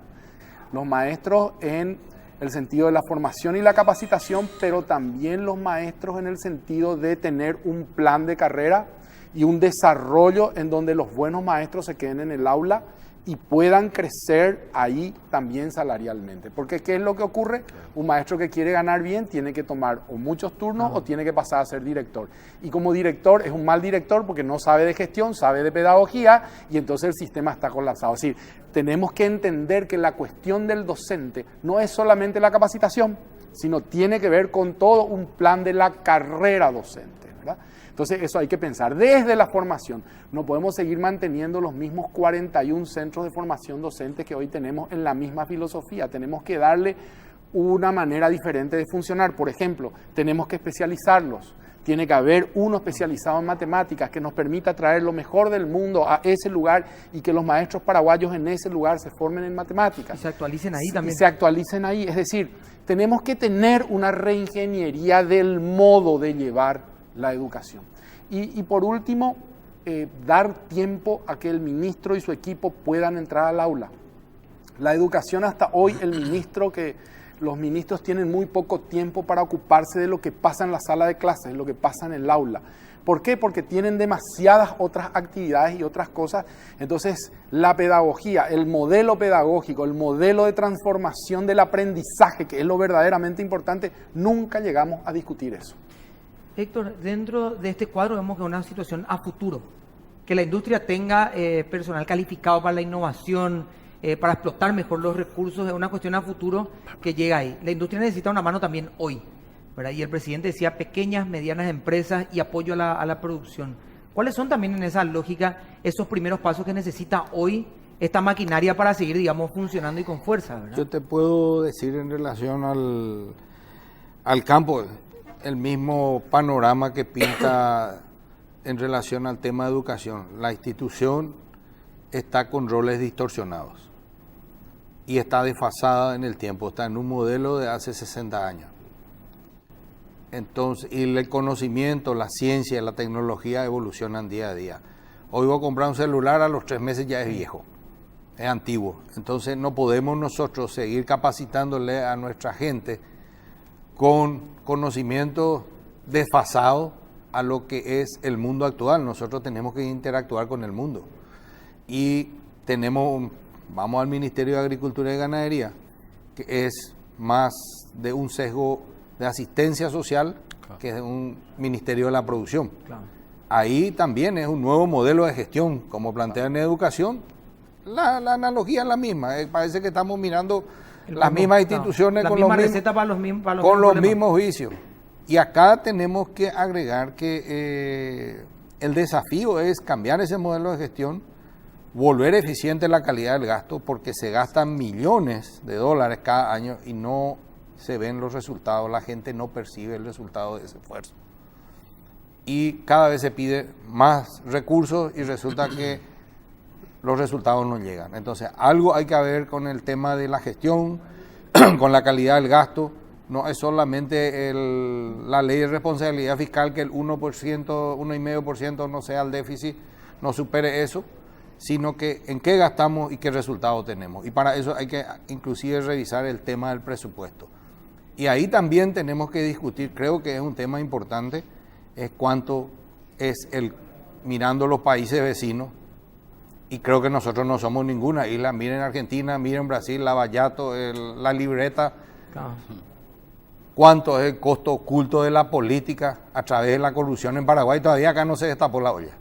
Los maestros en el sentido de la formación y la capacitación, pero también los maestros en el sentido de tener un plan de carrera y un desarrollo en donde los buenos maestros se queden en el aula y puedan crecer ahí también salarialmente. Porque ¿qué es lo que ocurre? Un maestro que quiere ganar bien tiene que tomar o muchos turnos o tiene que pasar a ser director. Y como director es un mal director porque no sabe de gestión, sabe de pedagogía y entonces el sistema está colapsado. Es decir, tenemos que entender que la cuestión del docente no es solamente la capacitación, sino tiene que ver con todo un plan de la carrera docente, ¿verdad? Entonces eso hay que pensar desde la formación. No podemos seguir manteniendo los mismos 41 centros de formación docente que hoy tenemos en la misma filosofía. Tenemos que darle una manera diferente de funcionar. Por ejemplo, tenemos que especializarlos. Tiene que haber uno especializado en matemáticas que nos permita traer lo mejor del mundo a ese lugar y que los maestros paraguayos en ese lugar se formen en matemáticas. Y se actualicen ahí Y también. se actualicen ahí. Es decir, tenemos que tener una reingeniería del modo de llevar la educación. Y por último, dar tiempo a que el ministro y su equipo puedan entrar al aula. La educación hasta hoy, los ministros tienen muy poco tiempo para ocuparse de lo que pasa en la sala de clases, de lo que pasa en el aula. ¿Por qué? Porque tienen demasiadas otras actividades y otras cosas. Entonces, la pedagogía, el modelo pedagógico, el modelo de transformación del aprendizaje, que es lo verdaderamente importante, nunca llegamos a discutir eso. Héctor, dentro de este cuadro vemos que es una situación a futuro, que la industria tenga personal calificado para la innovación, para explotar mejor los recursos, es una cuestión a futuro que llega ahí. La industria necesita una mano también hoy, ¿verdad? Y el presidente decía pequeñas, medianas empresas y apoyo a la producción. ¿Cuáles son también en esa lógica esos primeros pasos que necesita hoy esta maquinaria para seguir, digamos, funcionando y con fuerza, ¿verdad? Yo te puedo decir en relación al campo, el mismo panorama que pinta en relación al tema de educación. La institución está con roles distorsionados y está desfasada en el tiempo, está en un modelo de hace 60 años. Entonces, y el conocimiento, la ciencia, la tecnología evolucionan día a día. Hoy voy a comprar un celular, a los 3 meses ya es viejo, es antiguo. Entonces no podemos nosotros seguir capacitándole a nuestra gente con conocimiento desfasado a lo que es el mundo actual. Nosotros tenemos que interactuar con el mundo. Y vamos al Ministerio de Agricultura y Ganadería, que es más de un sesgo de asistencia social que es un Ministerio de la Producción. Claro. Ahí también es un nuevo modelo de gestión, como plantean en educación. La analogía es la misma. Parece que estamos mirando las mismas instituciones la con misma los receta para los mismos mismos vicios. Y acá tenemos que agregar que el desafío es cambiar ese modelo de gestión, volver eficiente la calidad del gasto, porque se gastan millones de dólares cada año y no se ven los resultados, la gente no percibe el resultado de ese esfuerzo. Y cada vez se pide más recursos y resulta que los resultados no llegan. Entonces, algo hay que ver con el tema de la gestión, con la calidad del gasto. No es solamente la ley de responsabilidad fiscal, que el 1%, 1,5% no sea el déficit, no supere eso, sino que en qué gastamos y qué resultados tenemos. Y para eso hay que inclusive revisar el tema del presupuesto. Y ahí también tenemos que discutir, creo que es un tema importante, es cuánto es mirando los países vecinos, y creo que nosotros no somos ninguna isla. Miren Argentina, miren Brasil, Lavallato, la libreta. Claro. ¿Cuánto es el costo oculto de la política a través de la corrupción en Paraguay? Todavía acá no se destapó la olla.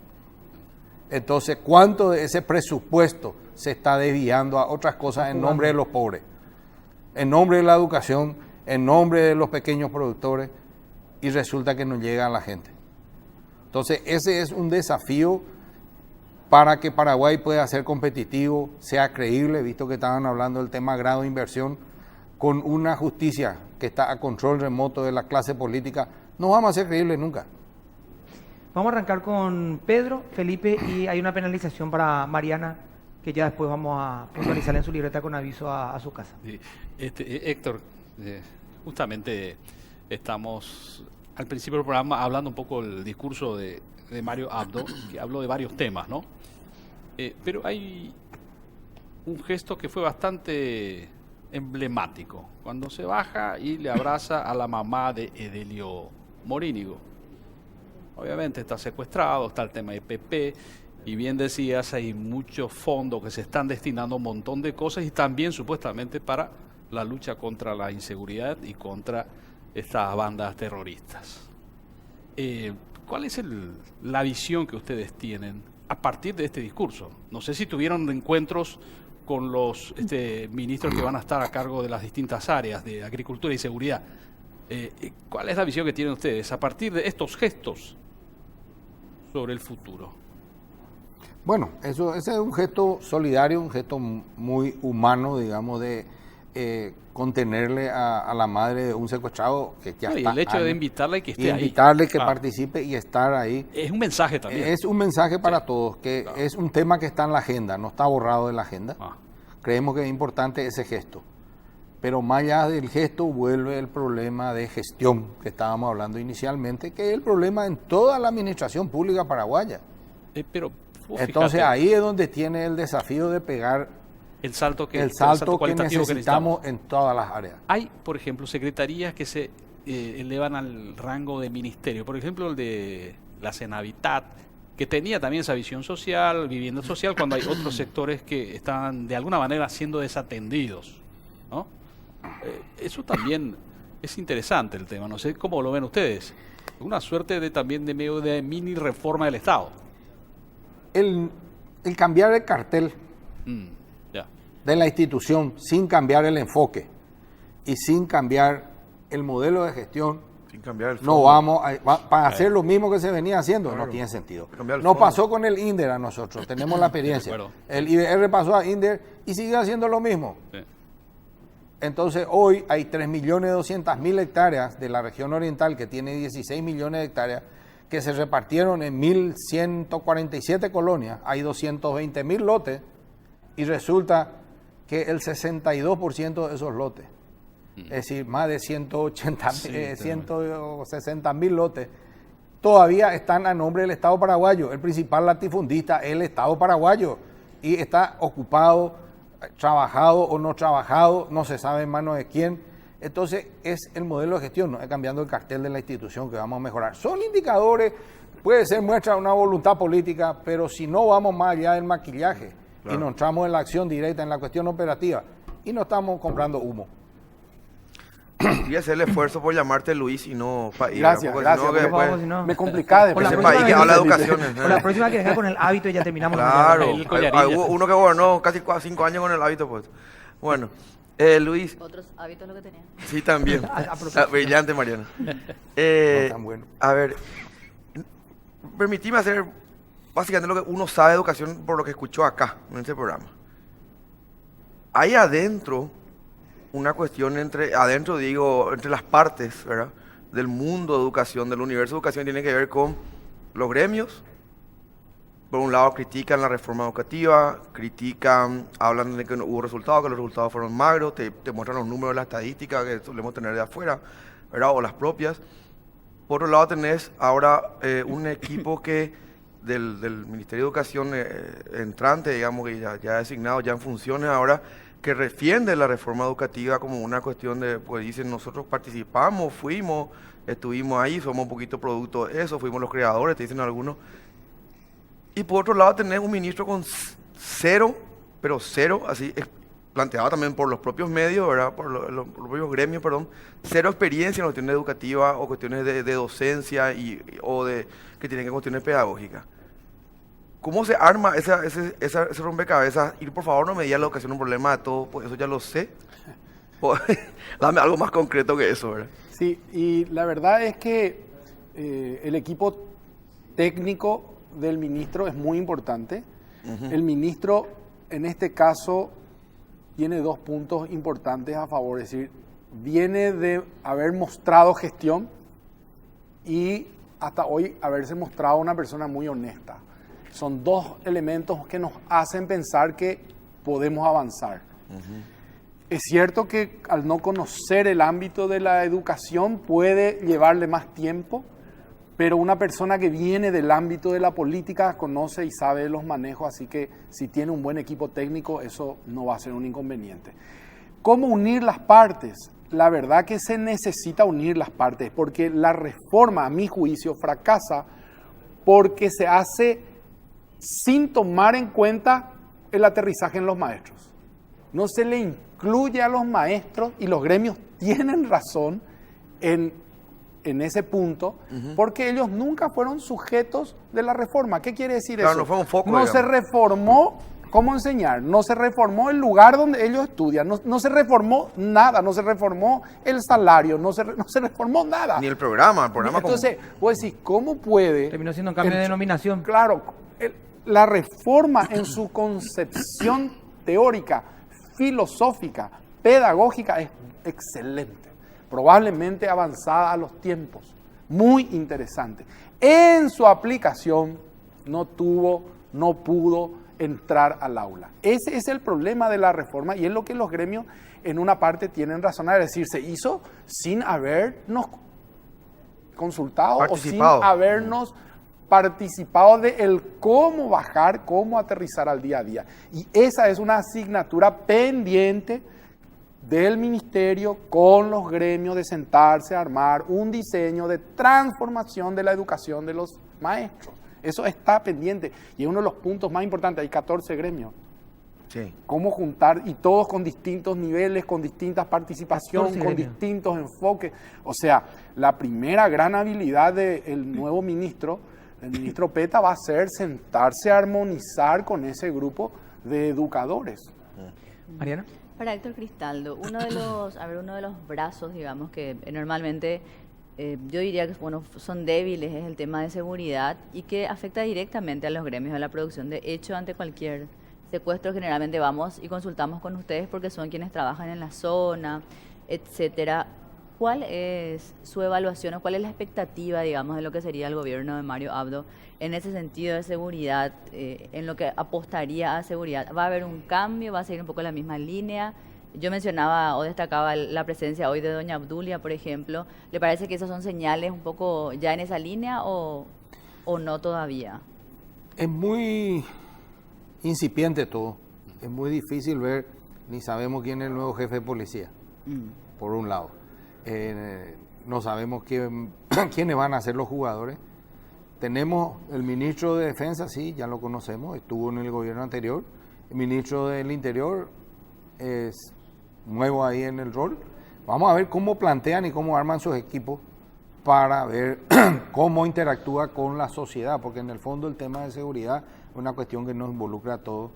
Entonces, ¿cuánto de ese presupuesto se está desviando a otras cosas en nombre de los pobres? En nombre de la educación, en nombre de los pequeños productores, y resulta que no llega a la gente. Entonces, ese es un desafío para que Paraguay pueda ser competitivo, sea creíble, visto que estaban hablando del tema grado de inversión, con una justicia que está a control remoto de la clase política. No vamos a ser creíbles nunca. Vamos a arrancar con Pedro, Felipe, y hay una penalización para Mariana, que ya después vamos a puntualizar en su libreta con aviso a su casa. Sí. Héctor, justamente estamos al principio del programa hablando un poco del discurso de Mario Abdo, que habló de varios temas, ¿no? Pero hay un gesto que fue bastante emblemático, cuando se baja y le abraza a la mamá de Edelio Morínigo. Obviamente está secuestrado, está el tema de PP, y bien decías, hay muchos fondos que se están destinando a un montón de cosas y también supuestamente para la lucha contra la inseguridad y contra estas bandas terroristas. ¿Cuál es la visión que ustedes tienen a partir de este discurso? No sé si tuvieron encuentros con los ministros que van a estar a cargo de las distintas áreas de agricultura y seguridad. ¿Cuál es la visión que tienen ustedes a partir de estos gestos sobre el futuro? Bueno, ese es un gesto solidario, un gesto muy humano, digamos, de contenerle a la madre de un secuestrado que ya está. Y el hecho de invitarle que esté ahí. Invitarle que participe y estar ahí. Es un mensaje también. Es un mensaje para todos, que claro, es un tema que está en la agenda, no está borrado de la agenda. Creemos que es importante ese gesto. Pero más allá del gesto vuelve el problema de gestión que estábamos hablando inicialmente, que es el problema en toda la administración pública paraguaya. Pero entonces fíjate, ahí es donde tiene el desafío de pegar el salto que necesitamos en todas las áreas. Hay, por ejemplo, secretarías que se elevan al rango de ministerio. Por ejemplo, el de la Senavitat, que tenía también esa visión social, vivienda social, cuando hay otros sectores que están de alguna manera siendo desatendidos, ¿no? Eso también es interesante el tema. No sé cómo lo ven ustedes. Una suerte de también de medio de mini reforma del Estado. El cambiar el cartel de la institución sin cambiar el enfoque y sin cambiar el modelo de gestión, sin cambiar el no vamos para hacer lo mismo que se venía haciendo. Claro, no tiene sentido. Nos pasó con el INDER a nosotros, tenemos la experiencia. El IDR pasó a INDER y sigue haciendo lo mismo. Sí. Entonces hoy hay 3.200.000 hectáreas de la región oriental, que tiene 16 millones de hectáreas, que se repartieron en 1.147 colonias. Hay 220.000 lotes y resulta que el 62% de esos lotes, es decir, más de 160.000 lotes, todavía están a nombre del Estado paraguayo. El principal latifundista es el Estado paraguayo y está ocupado, trabajado o no trabajado, no se sabe en manos de quién. Entonces es el modelo de gestión, no es cambiando el cartel de la institución que vamos a mejorar. Son indicadores, puede ser muestra de una voluntad política, pero si no vamos más allá del maquillaje y nos entramos en la acción directa, en la cuestión operativa, y no estamos comprando humo. Voy a hacer el esfuerzo por llamarte Luis y no País. Gracias, gracias. Si no, que Por favor, después- si no. Me complicás Por la ese después. país que habla de educación. Por la próxima que dejar con el hábito y ya terminamos. Claro, El collarilla. hubo uno que gobernó casi 5 años con el hábito, pues. Bueno, Luis, Otros hábitos lo que tenía. sí también. Brillante, Mariana. No tan bueno. A ver, permitime hacer básicamente lo que uno sabe de educación por lo que escuchó acá, en este programa. Hay adentro una cuestión entre las partes, ¿verdad?, del mundo de educación, del universo de educación, tiene que ver con los gremios. Por un lado critican la reforma educativa, hablan de que no hubo resultados, que los resultados fueron magros, te muestran los números de la estadística que solemos tener de afuera, ¿verdad?, o las propias. Por otro lado tenés ahora un equipo que del Ministerio de Educación entrante, digamos, que ya designado, ya en funciones ahora, que defiende la reforma educativa como una cuestión de, pues dicen, nosotros participamos, fuimos, estuvimos ahí, somos un poquito producto de eso, fuimos los creadores, te dicen algunos. Y por otro lado tenés un ministro con cero, así planteado también por los propios medios, ¿verdad?, por los propios gremios, perdón, cero experiencia en cuestiones educativas o cuestiones de docencia o que tienen que ver con cuestiones pedagógicas. ¿Cómo se arma ese rompecabezas? Y por favor no me digas la educación un problema de todo, pues eso ya lo sé. Dame algo más concreto que eso, ¿verdad? Sí, y la verdad es que el equipo técnico del ministro es muy importante. El ministro, en este caso, tiene 2 puntos importantes a favor. Es decir, viene de haber mostrado gestión y hasta hoy haberse mostrado una persona muy honesta. Son 2 elementos que nos hacen pensar que podemos avanzar. Es cierto que al no conocer el ámbito de la educación puede llevarle más tiempo, pero una persona que viene del ámbito de la política conoce y sabe los manejos, así que si tiene un buen equipo técnico, eso no va a ser un inconveniente. ¿Cómo unir las partes? La verdad que se necesita unir las partes, porque la reforma, a mi juicio, fracasa porque se hace sin tomar en cuenta el aterrizaje en los maestros. No se le incluye a los maestros, y los gremios tienen razón en ese punto, porque ellos nunca fueron sujetos de la reforma. ¿Qué quiere decir eso? No fue un foco, no digamos. se reformó cómo enseñar, no se reformó el lugar donde ellos estudian, no se reformó nada, no se reformó el salario, no se reformó nada. Ni el programa como... Entonces, vos decís, ¿cómo puede? Terminó siendo un cambio de denominación. Claro, la reforma en su concepción teórica, filosófica, pedagógica es excelente, probablemente avanzada a los tiempos, muy interesante. En su aplicación no pudo entrar al aula. Ese es el problema de la reforma y es lo que los gremios en una parte tienen razón, es decir, se hizo sin habernos consultado o sin habernos participado de el cómo bajar, cómo aterrizar al día a día. Y esa es una asignatura pendiente del ministerio con los gremios de sentarse a armar un diseño de transformación de la educación de los maestros. Eso está pendiente y es uno de los puntos más importantes. Hay 14 gremios. Sí. Cómo juntar, y todos con distintos niveles, con distintas participaciones, con gremios. distintos enfoques. O sea, la primera gran habilidad del nuevo ministro, el ministro Peta, va a ser sentarse a armonizar con ese grupo de educadores. Mariana. Para Héctor Cristaldo, uno de los brazos, digamos, que normalmente yo diría que son débiles, es el tema de seguridad y que afecta directamente a los gremios de la producción. De hecho, ante cualquier secuestro generalmente vamos y consultamos con ustedes porque son quienes trabajan en la zona, etcétera. ¿cuál es su evaluación o cuál es la expectativa, digamos, de lo que sería el gobierno de Mario Abdo en ese sentido de seguridad, en lo que apostaría a seguridad? ¿Va a haber un cambio? ¿Va a seguir un poco la misma línea? Yo mencionaba o destacaba la presencia hoy de doña Obdulia, por ejemplo. ¿Le parece que esas son señales un poco ya en esa línea o no todavía? Es muy incipiente todo. Es muy difícil ver, ni sabemos quién es el nuevo jefe de policía, por un lado. No sabemos quiénes van a ser los jugadores. Tenemos el ministro de Defensa, sí, ya lo conocemos, estuvo en el gobierno anterior. El ministro del Interior es nuevo ahí en el rol. Vamos a ver cómo plantean y cómo arman sus equipos para ver cómo interactúa con la sociedad, porque en el fondo el tema de seguridad es una cuestión que nos involucra a todos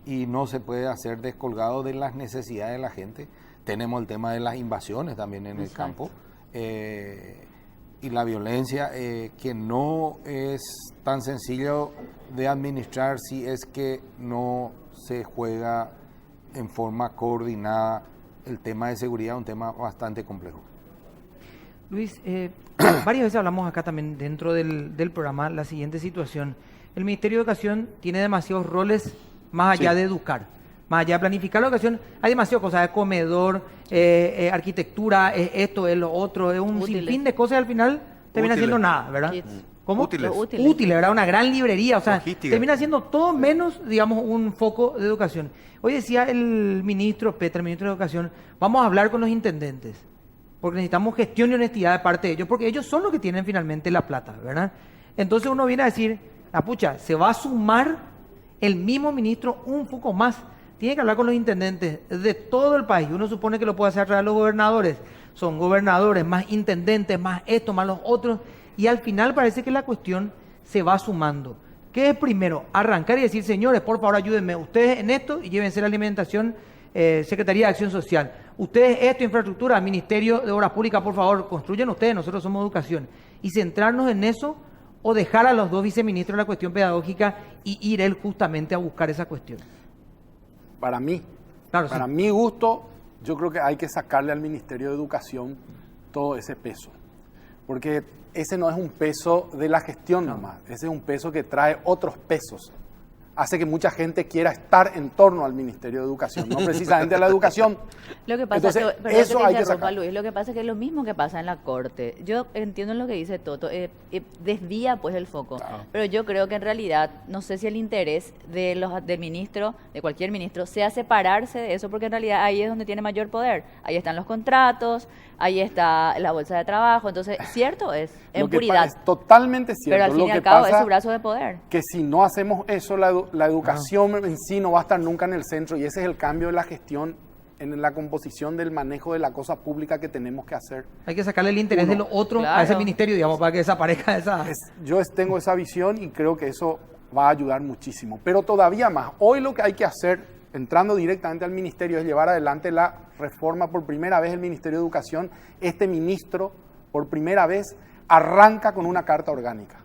y no se puede hacer descolgado de las necesidades de la gente. Tenemos el tema de las invasiones también en el campo y la violencia, que no es tan sencillo de administrar si es que no se juega en forma coordinada. El tema de seguridad es un tema bastante complejo. Luis, varias veces hablamos acá también dentro del programa la siguiente situación. El Ministerio de Educación tiene demasiados roles más allá de educar, más allá de planificar la educación. Hay demasiadas cosas, de comedor, arquitectura, esto, es lo otro, es un sinfín de cosas y al final termina siendo nada, ¿verdad? ¿Cómo? Útiles. Útiles, ¿verdad? Una gran librería, o sea, Logística. termina siendo todo menos, digamos, un foco de educación. Hoy decía el ministro Petra, el ministro de Educación, vamos a hablar con los intendentes, porque necesitamos gestión y honestidad de parte de ellos, porque ellos son los que tienen finalmente la plata, ¿verdad? Entonces uno viene a decir, pucha, se va a sumar el mismo ministro un poco más. Tiene que hablar con los intendentes de todo el país. Uno supone que lo puede hacer a través de los gobernadores. Son gobernadores, más intendentes, más esto, más los otros. Y al final parece que la cuestión se va sumando. ¿Qué es primero? Arrancar y decir, señores, por favor ayúdenme ustedes en esto y llévense la alimentación, Secretaría de Acción Social. Ustedes esto, infraestructura, Ministerio de Obras Públicas, por favor, construyen ustedes, nosotros somos educación. Y centrarnos en eso o dejar a los dos viceministros la cuestión pedagógica y ir él justamente a buscar esa cuestión. Para mí, Claro, para sí. mi gusto, yo creo que hay que sacarle al Ministerio de Educación todo ese peso. Porque ese no es un peso de la gestión nomás, ese es un peso que trae otros pesos. Hace que mucha gente quiera estar en torno al Ministerio de Educación, no precisamente a la educación. Lo que pasa Entonces, es que, eso hay que sacar. Luis, lo que pasa es que es lo mismo que pasa en la Corte. Yo entiendo lo que dice Toto, desvía pues el foco, pero yo creo que en realidad, no sé si el interés del ministro, de cualquier ministro, sea separarse de eso, porque en realidad ahí es donde tiene mayor poder. Ahí están los contratos, ahí está la bolsa de trabajo, entonces, cierto es, en Lo que puridad, es totalmente cierto. pero al fin Lo y que al cabo es pasa su brazo de poder. que si no hacemos eso, la educación en sí no va a estar nunca en el centro, y ese es el cambio de la gestión en la composición del manejo de la cosa pública que tenemos que hacer. Hay que sacarle el interés de los otros a ese Claro. ministerio, digamos, para que desaparezca esa... Yo tengo esa visión y creo que eso va a ayudar muchísimo. Pero todavía más, hoy lo que hay que hacer, entrando directamente al ministerio, es llevar adelante la reforma. Por primera vez el Ministerio de Educación, este ministro, por primera vez, arranca con una carta orgánica.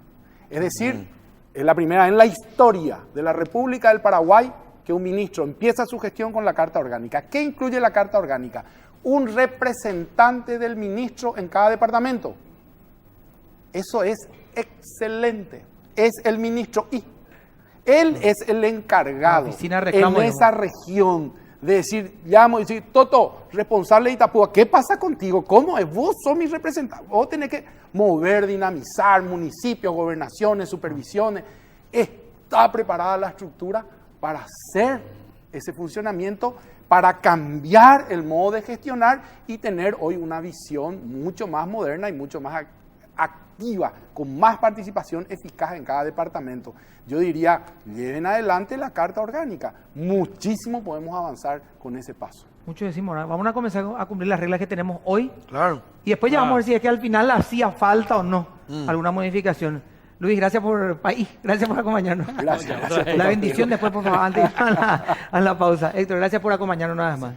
Es decir, es la primera en la historia de la República del Paraguay que un ministro empieza su gestión con la carta orgánica. ¿Qué incluye la carta orgánica? Un representante del ministro en cada departamento. Eso es excelente. Es el ministro I. Él es el encargado La oficina de reclamo, en digamos. esa región de decir, llamo y decir, Toto, responsable de Itapúa, ¿qué pasa contigo? ¿Cómo es? Vos sos mi representante. Vos tenés que mover, dinamizar municipios, gobernaciones, supervisiones. Está preparada la estructura para hacer ese funcionamiento, para cambiar el modo de gestionar y tener hoy una visión mucho más moderna y mucho más activa, con más participación eficaz en cada departamento. Yo diría, lleven adelante la carta orgánica. Muchísimo podemos avanzar con ese paso. Muchos decimos, ¿no? Vamos a comenzar a cumplir las reglas que tenemos hoy Claro. y después ya vamos a ver si es que al final hacía falta o no alguna modificación. Luis, gracias por acompañarnos. Gracias. La bendición después, por favor, antes de ir a la pausa. Héctor, gracias por acompañarnos una vez más.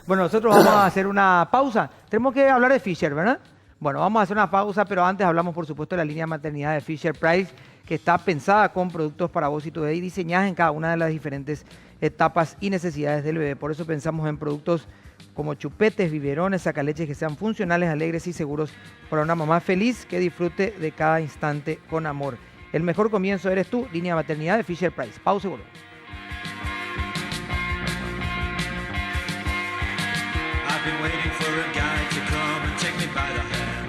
Bueno, nosotros vamos a hacer una pausa. Tenemos que hablar de Fisher, ¿verdad? Bueno, vamos a hacer una pausa, pero antes hablamos, por supuesto, de la línea de maternidad de Fisher Price, que está pensada con productos para vos y tu bebé y diseñada en cada una de las diferentes etapas y necesidades del bebé. Por eso pensamos en productos como chupetes, biberones, sacaleches que sean funcionales, alegres y seguros para una mamá feliz que disfrute de cada instante con amor. El mejor comienzo eres tú, línea de maternidad de Fisher Price. Pausa y volvemos. I've been waiting for a guy to come and take me by the hand.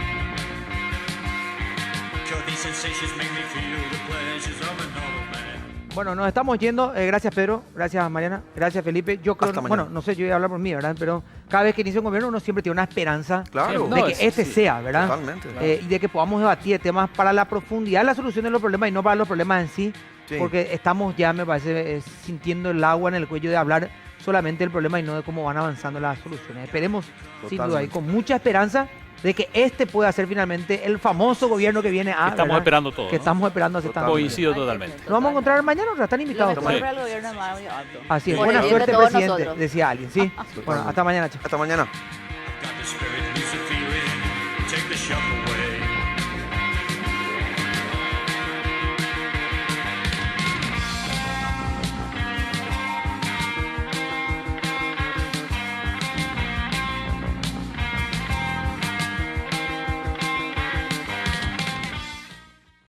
Cause these sensations make me feel the pleasures of a normal man. Bueno, nos estamos yendo. Gracias, Pedro. Gracias, Mariana. Gracias, Felipe. Yo creo, Hasta mañana. bueno, no sé, yo voy a hablar por mí, ¿verdad? Pero cada vez que inicia un gobierno uno siempre tiene una esperanza Claro. de No, que este sí, sea, ¿verdad? Totalmente. Y de que podamos debatir temas para la profundidad, la solución de los problemas y no para los problemas en sí. Sí. Porque estamos ya, me parece, sintiendo el agua en el cuello de hablar solamente del problema y no de cómo van avanzando las soluciones. Esperemos, sin duda, y Totalmente. con mucha esperanza de que este pueda ser finalmente el famoso gobierno que viene a... Estamos ¿verdad? esperando todo, Que ¿no? estamos esperando hace tanto tiempo. Coincido totalmente. Nos vamos a encontrar mañana, ¿o están invitados? Lo mejor Sí. para el gobierno es más alto. Así es, Por el buena bien de suerte, todos presidente, nosotros. decía alguien, ¿sí? Bueno, hasta mañana, chicos. Hasta mañana. Got the spirit, music feeling. Take the shovel.